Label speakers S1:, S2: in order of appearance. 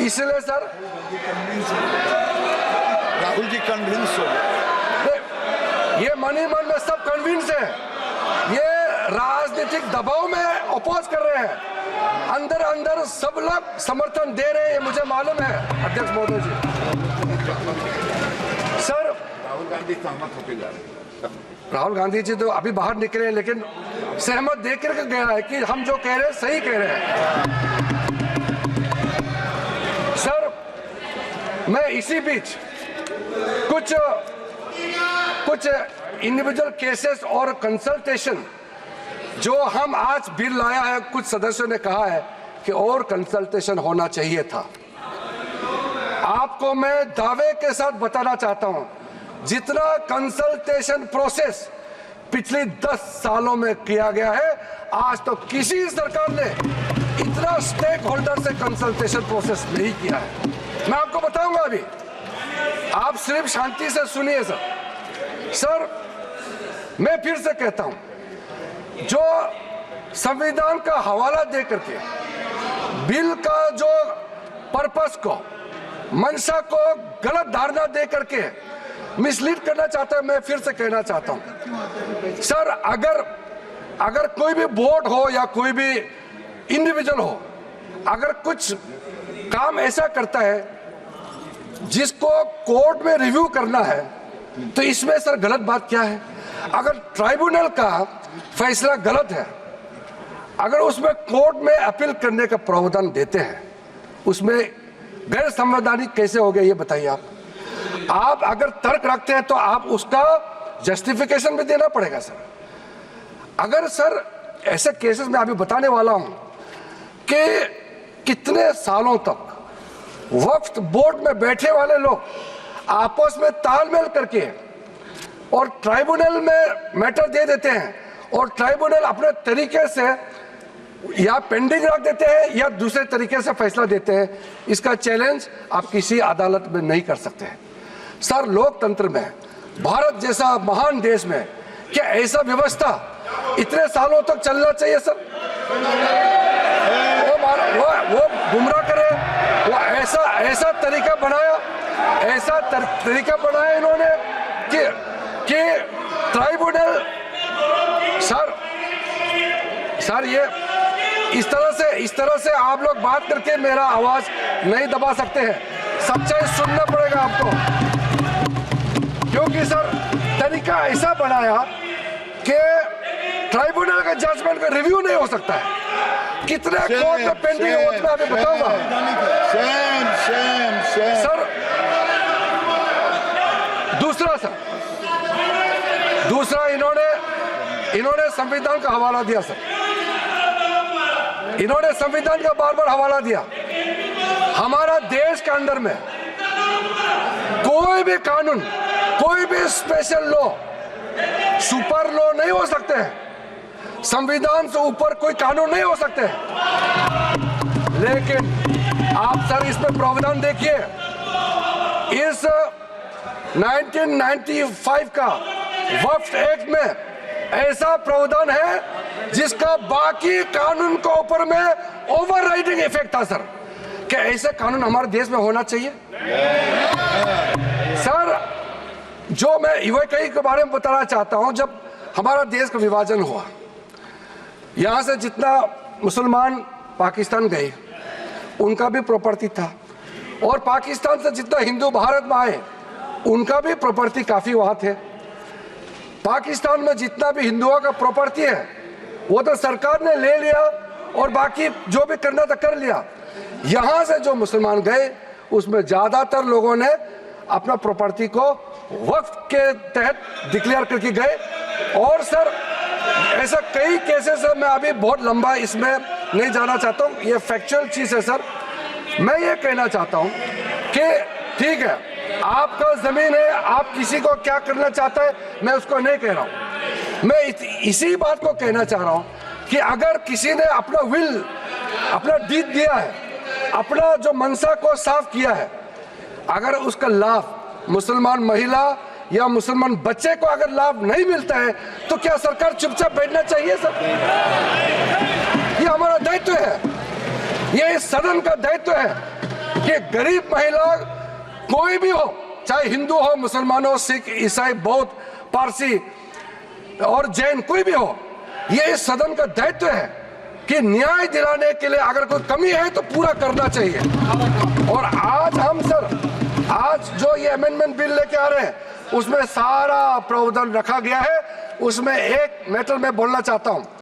S1: इसलिए sir
S2: Rahul ji convince हो गए।
S1: ये मन ही मन में सब कन्विंस है, ये राजनीतिक दबाव में अपोज कर रहे हैं, अंदर अंदर सब लोग समर्थन दे रहे हैं, ये मुझे मालूम है अध्यक्ष महोदय जी। सर
S2: राहुल गांधी सहमत होकर जा रहे हैं।
S1: राहुल गांधी जी तो अभी बाहर निकले हैं, लेकिन सहमत दे कर गया है कि हम जो कह रहे हैं सही कह रहे हैं। सर मैं इसी बीच कुछ इंडिविजुअल केसेस और कंसल्टेशन जो हम आज बिल लाया है, कुछ सदस्यों ने कहा है कि और कंसल्टेशन होना चाहिए था। आपको मैं दावे के साथ बताना चाहता हूं, जितना कंसल्टेशन प्रोसेस पिछले 10 सालों में किया गया है, आज तो किसी सरकार ने इतना स्टेक होल्डर से कंसल्टेशन प्रोसेस नहीं किया है। मैं आपको बताऊंगा अभी, आप सिर्फ शांति से सुनिए सर। मैं फिर से कहता हूं, जो संविधान का हवाला दे करके बिल का जो पर्पस को, मंशा को गलत धारणा दे करके मिसलीड करना चाहता है, मैं फिर से कहना चाहता हूं सर, अगर कोई भी बोर्ड हो या कोई भी इंडिविजुअल हो, अगर कुछ काम ऐसा करता है जिसको कोर्ट में रिव्यू करना है, तो इसमें सर गलत बात क्या है? अगर ट्राइब्यूनल का फैसला गलत है, अगर उसमें कोर्ट में अपील करने का प्रावधान देते हैं, उसमें गैर संवैधानिक कैसे हो गया ये बताइए आप अगर तर्क रखते हैं तो आप उसका जस्टिफिकेशन भी देना पड़ेगा सर। अगर सर ऐसे केसेस में अभी बताने वाला हूं कि कितने सालों तक वक्फ बोर्ड में बैठे वाले लोग आपस में तालमेल करके और ट्राइब्यूनल में मैटर दे देते हैं, और ट्राइब्यूनल अपने तरीके से या पेंडिंग रख देते हैं या दूसरे तरीके से फैसला देते हैं। इसका चैलेंज आप किसी अदालत में नहीं कर सकते हैं सर। लोकतंत्र में, भारत जैसा महान देश में क्या ऐसा व्यवस्था इतने सालों तक चलना चाहिए सर? वो गुमराह करे, वो ऐसा तरीका बनाया, तरीका बनाया इन्होंने कि ट्राइब्यूनल सर ये इस तरह से आप लोग बात करके मेरा आवाज नहीं दबा सकते हैं। सच्चाई सुनना पड़ेगा आपको, क्योंकि सर तरीका ऐसा बनाया कि ट्राइब्यूनल का जजमेंट का रिव्यू नहीं हो सकता है। कितने कोर्ट में पेंडिंग है मैं अभी बताऊंगा सर। दूसरा इन्होंने संविधान का हवाला दिया सर, इन्होंने संविधान का बार बार हवाला दिया। हमारा देश के अंदर में कोई भी कानून, कोई भी स्पेशल लॉ, सुपर लॉ नहीं हो सकते हैं। संविधान से ऊपर कोई कानून नहीं हो सकते हैं। लेकिन आप सर इसमें प्रावधान देखिए, इस 1995 का वक्फ एक्ट में ऐसा प्रावधान है जिसका बाकी कानून के ऊपर में ओवरराइडिंग इफेक्ट था सर। क्या ऐसे कानून हमारे देश में होना चाहिए सर? जो मैं यूएई के बारे में बताना चाहता हूं, जब हमारा देश का विभाजन हुआ, यहां से जितना मुसलमान पाकिस्तान गए उनका भी प्रॉपर्टी था, और पाकिस्तान से जितना हिंदू भारत में आए उनका भी प्रॉपर्टी काफी वहां थे। पाकिस्तान में जितना भी हिंदुओं का प्रॉपर्टी है वो तो सरकार ने ले लिया, और बाकी जो भी करना था कर लिया। यहां से जो मुसलमान गए उसमें ज्यादातर लोगों ने अपना प्रॉपर्टी को वक्फ के तहत डिक्लेयर करके गए। और सर ऐसा कई केसेस है, मैं अभी बहुत लंबा इसमें नहीं जाना चाहता हूं, ये फैक्चुअल चीज है सर। मैं ये कहना चाहता हूं कि ठीक है, आपका जमीन है, आप किसी को क्या करना चाहता है मैं उसको नहीं कह रहा हूं। मैं इसी बात को कहना चाह रहा हूं कि अगर किसी ने अपना विल, अपना डीड दिया है, अपना जो मनसा को साफ किया है, अगर उसका लाभ मुसलमान महिला या मुसलमान बच्चे को अगर लाभ नहीं मिलता है तो क्या सरकार चुपचाप बैठना चाहिए सर? ये हमारा दायित्व है, ये इस सदन का दायित्व है। कि गरीब महिला कोई भी हो, चाहे हिंदू हो, मुसलमान हो, सिख, ईसाई, बौद्ध, पारसी और जैन, कोई भी हो, ये इस सदन का दायित्व है कि न्याय दिलाने के लिए अगर कोई कमी है तो पूरा करना चाहिए। और आज हम सर, आज जो ये अमेंडमेंट बिल लेके आ रहे हैं उसमें सारा प्रावधान रखा गया है। उसमें एक मैटर मैं बोलना चाहता हूं